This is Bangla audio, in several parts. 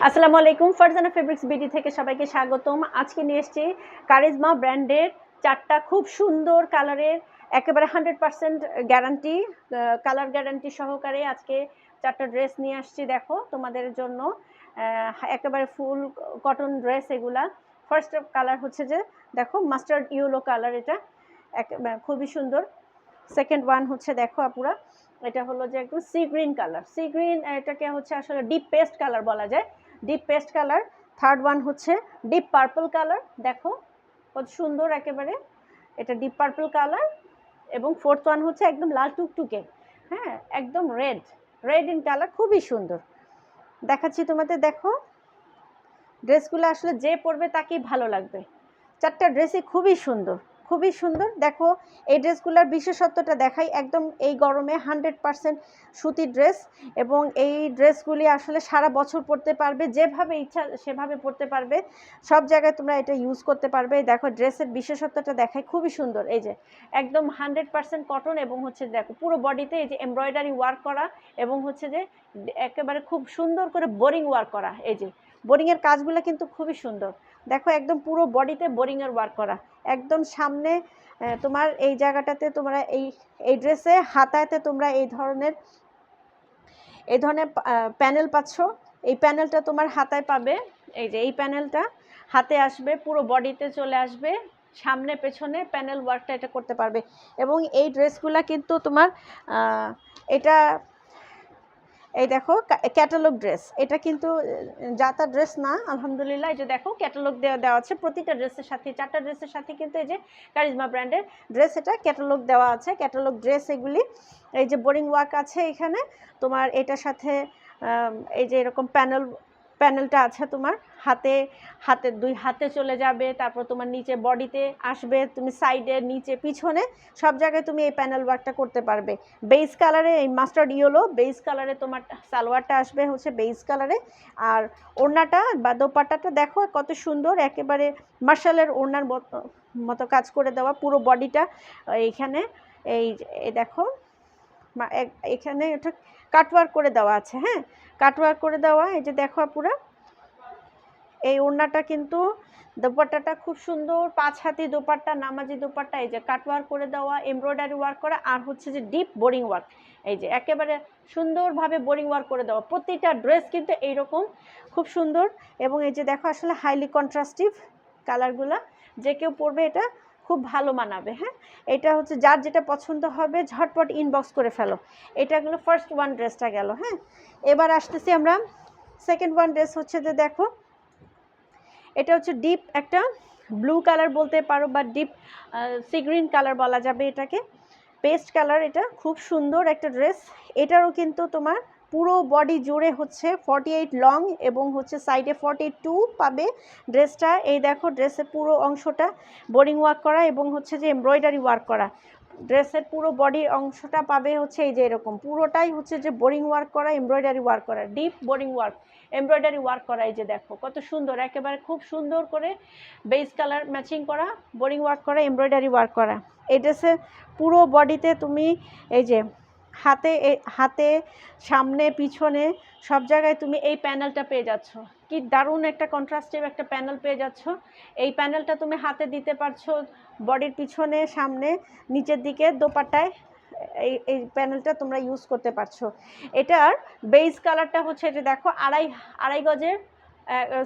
আসসালামু আলাইকুম, ফারজানা ফেব্রিক্স বিডি থেকে সবাইকে স্বাগতম। আজকে নিয়ে এসেছি কারিজমা ব্র্যান্ডের চারটা খুব সুন্দর কালারের, একেবারে 100% গ্যারান্টি, কালার গ্যারান্টি সহকারে আজকে চারটা ড্রেস নিয়ে আসছি। দেখো তোমাদের জন্য একেবারে ফুল কটন ড্রেস এগুলা। ফার্স্ট কালার হচ্ছে যে দেখো মাস্টার্ড ইয়েলো কালার, এটা খুবই সুন্দর। সেকেন্ড ওয়ান হচ্ছে দেখো আপুরা, এটা হলো যে একটু sea green colour, sea green, এটাকে হচ্ছে আসলে ডিপ পেস্ট কালার বলা যায়, deep paste colour. Third one হচ্ছে ডিপ পার্পল কালার, দেখো কত সুন্দর একেবারে, এটা ডিপ পার্পল কালার। এবং ফোর্থ ওয়ান হচ্ছে একদম লাল টুকটুকে, হ্যাঁ একদম রেড, রেড ইন কালার, খুবই সুন্দর দেখাচ্ছি তোমাদের। দেখো ড্রেসগুলো আসলে যে পরবে তাকেই ভালো লাগবে, চারটা ড্রেসই খুবই সুন্দর, খুবই সুন্দর। দেখো এই ড্রেসগুলোর বিশেষত্বটা দেখাই, একদম এই গরমে 100% সুতির ড্রেস, এবং এই ড্রেসগুলি আসলে সারা বছর পরতে পারবে, যেভাবে ইচ্ছা সেভাবে পরতে পারবে, সব জায়গায় তোমরা এটা ইউজ করতে পারবে। দেখো ড্রেসের বিশেষত্বটা দেখাই, খুবই সুন্দর। এই যে একদম 100% কটন, এবং হচ্ছে দেখো পুরো বডিতে এই যে এমব্রয়ডারি ওয়ার্ক করা, এবং হচ্ছে যে একেবারে খুব সুন্দর করে বোরিং ওয়ার্ক করা। এই যে বোরিংয়ের কাজগুলো কিন্তু খুবই সুন্দর, দেখো একদম পুরো বডিতে বোরিংয়ের ওয়ার্ক করা। একদম সামনে তোমার এই জায়গাটাতে তোমরা এই ড্রেসে হাতাতে তোমরা এই ধরনের প্যানেল পাচ্ছ। এই প্যানেলটা তোমার হাতায় পাবে, এই যে এই প্যানেলটা হাতে আসবে, পুরো বডিতে চলে আসবে, সামনে পেছনে প্যানেল ওয়ার্কটা এটা করতে পারবে। এবং এই ড্রেসগুলো কিন্তু তোমার এটা, এই দেখো ক্যাটালগ ড্রেস, এটা কিন্তু যাতা ড্রেস না, আলহামদুলিল্লাহ। এই যে দেখো ক্যাটালগ দেওয়া আছে প্রতিটা ড্রেসের সাথে, চারটা ড্রেসের সাথে কিন্তু এই যে কারিজমা ব্র্যান্ডের ড্রেস, এটা ক্যাটালগ দেওয়া আছে, ক্যাটালগ ড্রেস এগুলি। এই যে বোরিং ওয়ার্ক আছে এখানে তোমার, এটার সাথে এই যে এরকম প্যানেলটা আছে তোমার হাতে দুই হাতে চলে যাবে, তারপর তোমার নিচে বডিতে আসবে, তুমি সাইডে নিচে পিছনে সব জায়গায় তুমি এই প্যানেল ওয়ার্কটা করতে পারবে। বেজ কালারে, এই মাস্টার্ড ইয়েলো বেজ কালারে তোমার সালোয়ারটা আসবে হচ্ছে বেজ কালারে। আর ওড়নাটা বা দোপাট্টাটা দেখো কত সুন্দর, একেবারে মার্শালের ওড়নার মতো কাজ করে দেওয়া, পুরো বডিটা এইখানে এই দেখো এখানে এটা কাটওয়ার্ক করে দেওয়া আছে, হ্যাঁ কাটওয়ার্ক করে দেওয়া। এই যে দেখো পুরো এই ওড়নাটা কিন্তু, দোপাট্টাটা খুব সুন্দর, 5 হাতি দোপাট্টা, নামাজি দোপাট্টা, এই যে কাটওয়ার্ক করে দেওয়া, এমব্রয়ডারি ওয়ার্ক করা, আর হচ্ছে যে ডিপ বোরিং ওয়ার্ক, এই যে একেবারে সুন্দরভাবে বোরিং ওয়ার্ক করে দেওয়া। প্রতিটা ড্রেস কিন্তু এইরকম খুব সুন্দর, এবং এই যে দেখো আসলে হাইলি কন্ট্রাস্টিভ কালারগুলো, যে কেউ পরবে এটা খুব ভালো মানাবে। হ্যাঁ এটা হচ্ছে যার যেটা পছন্দ হবে ঝটপট ইনবক্স করে ফেলো। এটা গেলো ফার্স্ট ওয়ান ড্রেসটা গেল। হ্যাঁ এবার আসতেছি আমরা সেকেন্ড ওয়ান ড্রেস, হচ্ছে যে দেখো এটা হচ্ছে ডিপ একটা ব্লু কালার বলতে পারো, বা ডিপ সি গ্রিন কালার বলা যাবে এটাকে, পেস্ট কালার। এটা খুব সুন্দর একটা ড্রেস, এটারও কিন্তু তোমার পুরো বডি জুড়ে হচ্ছে 48 লং, এবং হচ্ছে সাইডে 42 পাবে ড্রেসটা। এই দেখো ড্রেসের পুরো অংশটা বোরিং ওয়ার্ক করা, এবং হচ্ছে যে এমব্রয়ডারি ওয়ার্ক করা। ড্রেসের পুরো বডি অংশটা পাবে হচ্ছে এই যে এরকম, পুরোটাই হচ্ছে যে বোরিং ওয়ার্ক করা, এমব্রয়ডারি ওয়ার্ক করা, deep boring work, embroidery work করা। এই যে দেখো কত সুন্দর, একেবারে খুব সুন্দর করে বেজ কালার ম্যাচিং করা, বোরিং ওয়ার্ক করা, এমব্রয়ডারি ওয়ার্ক করা। এই ড্রেসের পুরো বডিতে তুমি এই যে হাতে সামনে পিছনে সব জায়গায় তুমি এই প্যানেলটা পেয়ে যাচ্ছ, কি দারুণ একটা কন্ট্রাস্টিভ একটা প্যানেল পেয়ে যাচ্ছ। এই প্যানেলটা তুমি হাতে দিতে পারছো, বডির পিছনে সামনে নিচের দিকে দোপাট্টায় এই প্যানেলটা তোমরা ইউজ করতে পারছো। এটার বেজ কালারটা হচ্ছে যে দেখো আড়াই গজের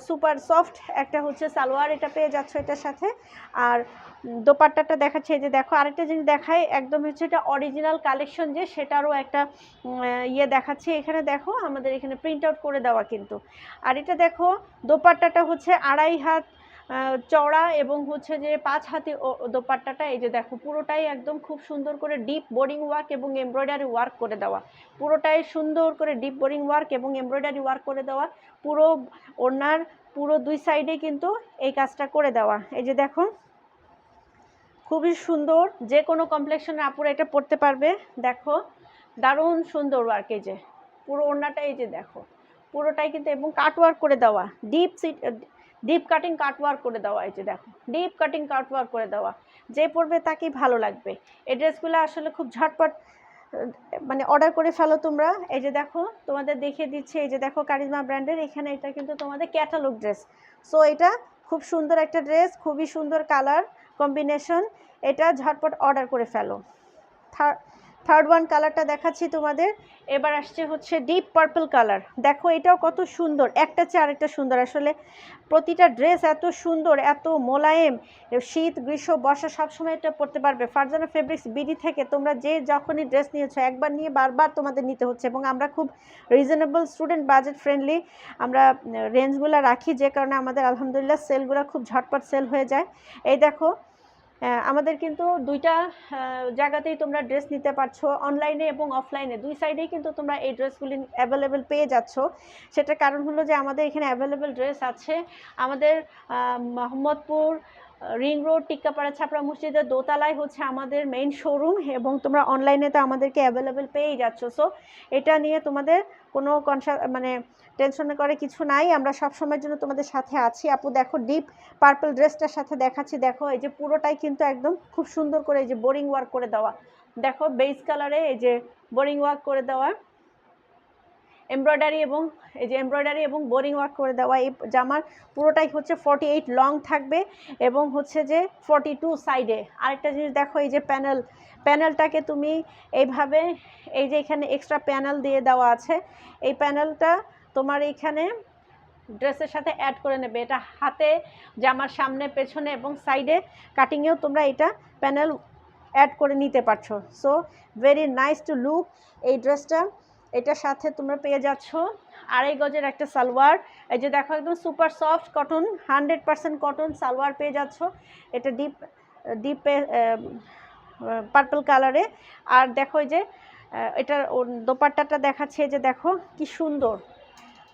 সুপার সফট একটা হচ্ছে সালোয়ার, এটা পেয়ে যাচ্ছ এটার সাথে। আর দোপাট্টাটা দেখাচ্ছে, এই যে দেখো আরেকটা জিনিস দেখায়, একদম হচ্ছে এটা অরিজিনাল কালেকশন, যে সেটারও একটা ইয়ে দেখাচ্ছে এখানে। দেখো আমাদের এখানে প্রিন্ট আউট করে দেওয়া কিন্তু। আর এটা দেখো দোপাট্টাটা হচ্ছে 2.5 হাত চওড়া, এবং হচ্ছে যে 5 হাতি দোপাট্টাটা। এই যে দেখো পুরোটাই একদম খুব সুন্দর করে ডিপ বোরিং ওয়ার্ক এবং এমব্রয়ডারি ওয়ার্ক করে দেওয়া, পুরোটাই সুন্দর করে ডিপ বোরিং ওয়ার্ক এবং এমব্রয়ডারি ওয়ার্ক করে দেওয়া, পুরো ওড়নার পুরো দুই সাইডে কিন্তু এই কাজটা করে দেওয়া। এই যে দেখো খুবই সুন্দর, যে কোনো কমপ্লেক্সনের আপুরা এটা পরতে পারবে। দেখো দারুণ সুন্দর ওয়ার্ক, এই যে পুরো ওড়নাটা, এই যে দেখো পুরোটাই কিন্তু, এবং কাটওয়ার্ক করে দেওয়া, ডিপ কাটিং কাটওয়ার্ক করে দেওয়া। এই যে দেখো ডিপ কাটিং কাটওয়ার্ক করে দেওয়া, যে পরবে তাকেই ভালো লাগবে। এই ড্রেসগুলো আসলে খুব ঝটপট মানে অর্ডার করে ফেলো তোমরা। এই যে দেখো তোমাদের দেখিয়ে দিচ্ছে, এই যে দেখো কারিজমা ব্র্যান্ডের, এখানে এটা কিন্তু তোমাদের ক্যাটালগ ড্রেস। সো এটা খুব সুন্দর একটা ড্রেস, খুবই সুন্দর কালার কম্বিনেশন, এটা ঝটপট অর্ডার করে ফেলো। থার্ড ওয়ান কালারটা দেখাচ্ছি তোমাদের, এবার আসছে হচ্ছে ডিপ পার্পল কালার। দেখো এটাও কত সুন্দর, একটা চেয়ে আরেকটা সুন্দর, আসলে প্রতিটা ড্রেস এত সুন্দর, এত মোলায়েম, শীত গ্রীষ্ম বর্ষা সবসময় এটা পরতে পারবে। ফারজানা ফেব্রিক্স বিডি থেকে তোমরা যে যখনই ড্রেস নিয়েছো একবার নিয়ে বারবার তোমাদের নিতে হচ্ছে, এবং আমরা খুব রিজনেবল স্টুডেন্ট বাজেট ফ্রেন্ডলি আমরা রেঞ্জগুলো রাখি, যে কারণে আমাদের আলহামদুলিল্লাহ সেলগুলো খুব ঝটপট সেল হয়ে যায়। এই দেখো আমাদের কিন্তু দুইটা জায়গাতেই তোমরা ড্রেস নিতে পারছো, অনলাইনে এবং অফলাইনে দুই সাইডেই কিন্তু তোমরা এই ড্রেসগুলি অ্যাভেলেবেল পেয়ে যাচ্ছ। সেটার কারণ হলো যে আমাদের এখানে অ্যাভেলেবেল ড্রেস আছে। আমাদের মোহাম্মদপুর রিং রোড টিক্কাপাড়া ছাপড়া মসজিদের দোতলায় হচ্ছে আমাদের মেইন শোরুম, এবং তোমরা অনলাইনে তো আমাদেরকে অ্যাভেলেবেল পেয়েই যাচ্ছ। সো এটা নিয়ে তোমাদের কোনো মানে টেনশন করে কিছু নাই, আমরা সব সময়ের জন্য তোমাদের সাথে আছি। আপু দেখো ডিপ পার্পল ড্রেসটার সাথে দেখাচ্ছি, দেখো এই যে পুরোটাই কিন্তু একদম খুব সুন্দর করে এই যে বোরিং ওয়ার্ক করে দেওয়া, দেখো বেজ কালারে এই যে বোরিং ওয়ার্ক করে দেওয়া এমব্রয়ডারি, এবং এই যে এমব্রয়ডারি এবং বোরিং ওয়ার্ক করে দেওয়া। এই জামার পুরোটাই হচ্ছে 48 লং থাকবে, এবং হচ্ছে যে 42 সাইডে। আরেকটা জিনিস দেখো, এই যে প্যানেলটাকে তুমি এইভাবে, এই যে এখানে এক্সট্রা প্যানেল দিয়ে দেওয়া আছে, এই প্যানেলটা তোমার এইখানে ড্রেসের সাথে অ্যাড করে নেবে। এটা হাতে, জামার সামনে পেছনে এবং সাইডে কাটিংয়েও তোমরা এটা প্যানেল অ্যাড করে নিতে পারছো। So very nice to look এই ড্রেসটা। এটার সাথে তোমরা পেয়ে যাচ্ছ 2.5 গজের একটা সালোয়ার। এই যে দেখো একদম super soft cotton, 100% cotton salwar পেয়ে যাচ্ছ, এটা ডিপ পার্পল কালারে। আর দেখো এই যে এটার দোপাট্টাটা দেখাচ্ছে, যে দেখো কি সুন্দর,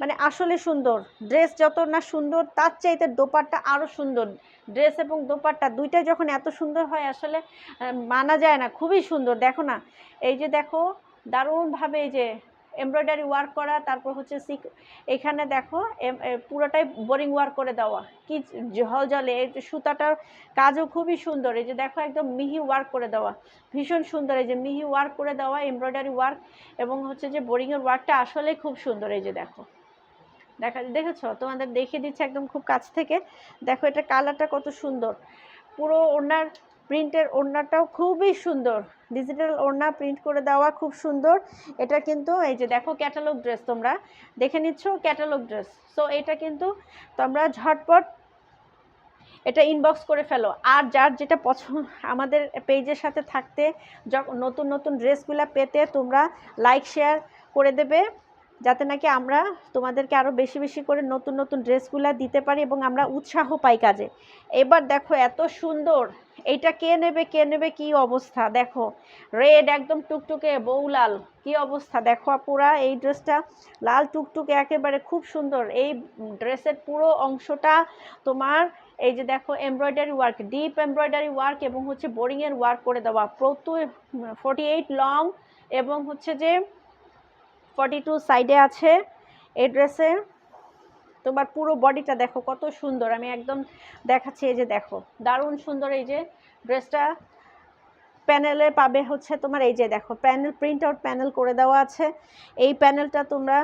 মানে আসলে সুন্দর। ড্রেস যত না সুন্দর তার চাইতে দোপাট্টা আরও সুন্দর। ড্রেস এবং দোপাট্টা দুইটাই যখন এত সুন্দর হয় আসলে মানা যায় না, খুবই সুন্দর। দেখো না, এই যে দেখো দারুণভাবে এই যে এমব্রয়ডারি ওয়ার্ক করা, তারপর হচ্ছে এখানে দেখো পুরোটাই বোরিং ওয়ার্ক করে দেওয়া, কি ঝলঝলে। এই যে সুতাটার কাজও খুবই সুন্দর, এই যে দেখো একদম মিহি ওয়ার্ক করে দেওয়া, ভীষণ সুন্দর। এই যে মিহি ওয়ার্ক করে দেওয়া এমব্রয়ডারি ওয়ার্ক, এবং হচ্ছে যে বোরিংয়ের ওয়ার্কটা আসলে খুব সুন্দর। এই যে দেখো দেখেছো, তোমাদের দেখিয়ে দিচ্ছে একদম খুব কাছ থেকে। দেখো এটা কালারটা কত সুন্দর, পুরো ওড়নার প্রিন্টের, ওড়নাটাও খুবই সুন্দর, ডিজিটাল ওড়না প্রিন্ট করে দেওয়া, খুব সুন্দর। এটা কিন্তু এই যে দেখো ক্যাটালগ ড্রেস, তোমরা দেখে নিচ্ছ ক্যাটালগ ড্রেস। সো এটা কিন্তু তোমরা ঝটপট এটা ইনবক্স করে ফেলো। আর যার যেটা পছন্দ আমাদের পেজের সাথে থাকতে, নতুন নতুন ড্রেসগুলো পেতে তোমরা লাইক শেয়ার করে দেবে, যাতে নাকি আমরা তোমাদেরকে আরও বেশি বেশি করে নতুন নতুন ড্রেসগুলো দিতে পারি এবং আমরা উৎসাহ পাই কাজে। এবার দেখো এত সুন্দর, এইটা কে নেবে কি অবস্থা। দেখো রেড একদম টুকটুকে বউ লাল, কি অবস্থা। দেখো পুরা এই ড্রেসটা লাল টুকটুকে একেবারে খুব সুন্দর। এই ড্রেসের পুরো অংশটা তোমার এই যে দেখো embroidery work, deep embroidery work এবং হচ্ছে বোরিংয়ের ওয়ার্ক করে দেওয়া, প্রচুর 48 লং এবং হচ্ছে যে 42 সাইডে আছে। এই ড্রেসে তোমার পুরো বডিটা দেখো কত সুন্দর, আমি একদম দেখাচ্ছি। এই যে দেখো দারুণ সুন্দর এই যে ড্রেসটা। প্যানেলে পাবে হচ্ছে তোমার এই যে দেখো প্যানেল, প্রিন্ট আউট প্যানেল করে দেওয়া আছে। এই প্যানেলটা তোমরা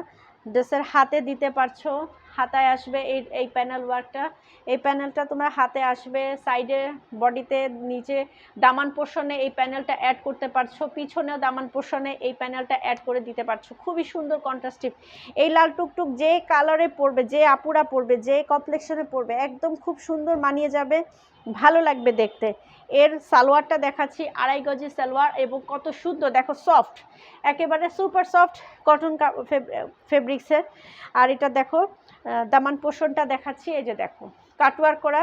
ড্রেসের হাতে দিতে পারছো, হাতায় আসবে এই প্যানেল ওয়ার্কটা। এই প্যানেলটা তোমরা হাতে আসবে, সাইডে বডিতে নিচে দামান পোর্শনে এই প্যানেলটা অ্যাড করতে পারছো, পিছনেও দামান পোর্শনে এই প্যানেলটা অ্যাড করে দিতে পারছো। খুবই সুন্দর কন্ট্রাস্টিভ। এই লাল টুকটুক যে কালারে পরবে, যে আপুরা পরবে, যে কমপ্লেক্সনে পরবে, একদম খুব সুন্দর মানিয়ে যাবে, ভালো লাগবে দেখতে। এর সালোয়ারটা দেখাচ্ছি, 2.5 গজি সালোয়ার এবং কত সুন্দর দেখো, সফট, একেবারে সুপার সফট কটন ফেব্রিক্সের। আর এটা দেখো দামান পোর্শনটা দেখাচ্ছি, এই যে দেখো কাটওয়ার্ক করা,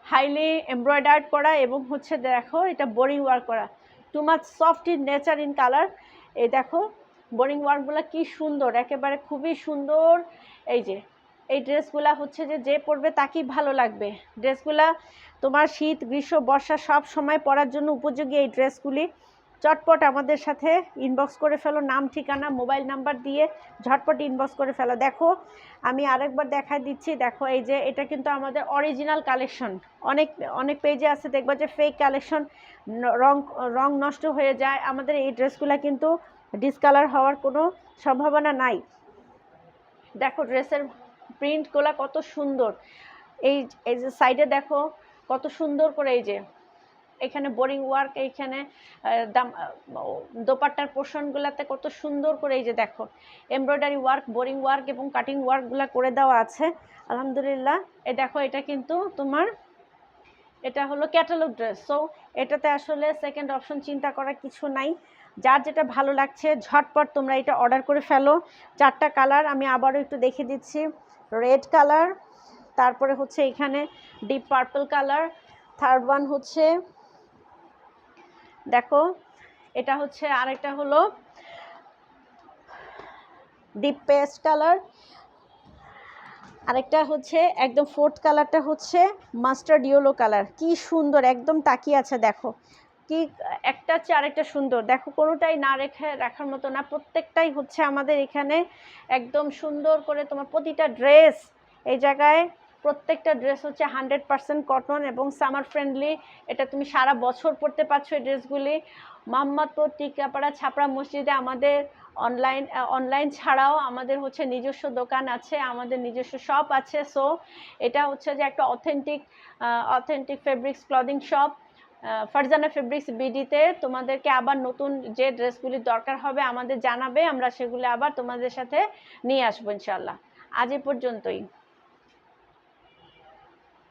হাইলি এমব্রয়ডার্ড করা এবং হচ্ছে দেখো এটা বোরিং ওয়ার্ক করা, too much soft in nature in colour. এই দেখো বোরিং ওয়ার্কগুলো কি সুন্দর, একেবারে খুবই সুন্দর। এই যে এই ড্রেসগুলা হচ্ছে যে পরবে তাকেই ভালো লাগবে। ড্রেসগুলা তোমার শীত গ্রীষ্ম বর্ষা সব সময় পরার জন্য উপযোগী এই ড্রেসগুলি। চটপট আমাদের সাথে ইনবক্স করে ফেলো, নাম ঠিকানা মোবাইল নাম্বার দিয়ে ঝটপট ইনবক্স করে ফেলো। দেখো আমি আরেকবার দেখাই দিচ্ছি, দেখো এই যে এটা কিন্তু আমাদের অরিজিনাল কালেকশন। অনেক অনেক পেজে আছে দেখবা যে ফেক কালেকশন, রং রং নষ্ট হয়ে যায়। আমাদের এই ড্রেসগুলো কিন্তু ডিসকালার হওয়ার কোনো সম্ভাবনা নাই। দেখো ড্রেসের প্রিন্টগুলো কত সুন্দর, এই এই যে সাইডে দেখো কত সুন্দর করে, এই যে এখানে বোরিং ওয়ার্ক, এইখানে দোপাট্টার পোর্শনগুলোতে কত সুন্দর করে এই যে দেখো এমব্রয়ডারি ওয়ার্ক, বোরিং ওয়ার্ক এবং কাটিং ওয়ার্কগুলো করে দেওয়া আছে আলহামদুলিল্লাহ। এই দেখো এটা কিন্তু তোমার, এটা হলো ক্যাটালগ ড্রেস। সো এটাতে আসলে সেকেন্ড অপশন চিন্তা করার কিছু নাই। যার যেটা ভালো লাগছে ঝটপট তোমরা এটা অর্ডার করে ফেলো। 4টা কালার আমি আবারও একটু দেখে দিচ্ছি, রেড কালার, তারপরে হচ্ছে এখানে deep purple colour, third one হচ্ছে দেখো এটা হচ্ছে, আরেকটা হলো ডিপ পেস্ট কালার, আরেকটা হচ্ছে একদম ফোর্থ কালারটা হচ্ছে মাস্টার্ড ইয়েলো কালার। কি সুন্দর, একদম তাকিয়ে আছে দেখো, কি একটা চেয়ে আরেকটা সুন্দর। দেখো কোনোটাই না রাখার মতো না, প্রত্যেকটাই হচ্ছে আমাদের এখানে একদম সুন্দর করে তোমার প্রতিটা ড্রেস এই জায়গায়, প্রত্যেকটা ড্রেস হচ্ছে 100% কটন এবং সামার ফ্রেন্ডলি। এটা তুমি সারা বছর পরতে পারছো এই ড্রেসগুলি। মোহাম্মদপুর টিকাপাড়া ছাপড়া মসজিদে আমাদের অনলাইন ছাড়াও আমাদের হচ্ছে নিজস্ব দোকান আছে, আমাদের নিজস্ব শপ আছে। সো এটা হচ্ছে যে একটা authentic fabrics clothing shop, Farzana fabrics বিডিতে। তোমাদেরকে আবার নতুন যে ড্রেসগুলি দরকার হবে আমাদের জানাবে, আমরা সেগুলো আবার তোমাদের সাথে নিয়ে আসবো ইনশাল্লাহ। আজ এ পর্যন্তই।